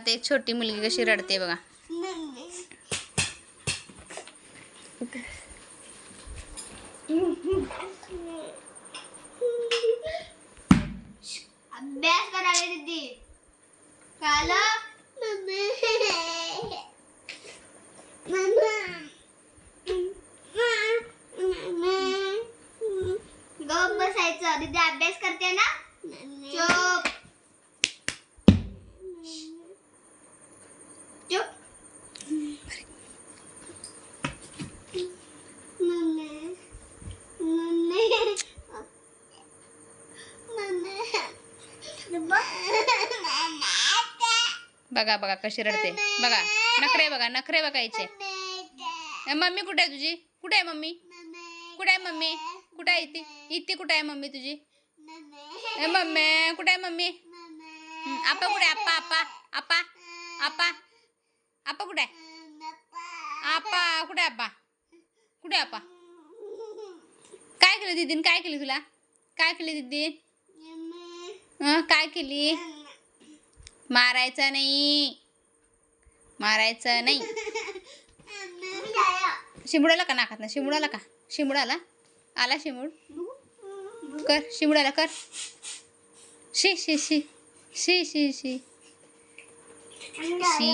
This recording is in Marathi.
ते छोटी मुलगी कशी रडते बघा. अभ्यास करायला दीदी. कळलं? गप बसायचं. दीदी अभ्यास करते ना. चुप चुप. बघा बघा कशी रडते बघा. नखरे बघा, नखरे बघायचे. मम्मी कुठे आहे तुझी? कुठे आहे मम्मी? कुठे आहे मम्मी? कुठे आहे इथे? इथे कुठे आहे मम्मी तुझी? मम्मी कुठे आहे मम्मी? आपा कुठे? आपा आपा आपा आपा आपा कुठे आहे? आपा कुठे? आपा कुठे? आपा काय केलं दीदीन? काय केली तुला? काय केली दीदी? काय केली? मारायचं नाही, मारायचं नाही. शिमुडाला का नाकात ना? शिमुडाला का? शिमुडाला आला शिमुड. कर शिमुडाला कर. शी शी शी शी शी शी शी.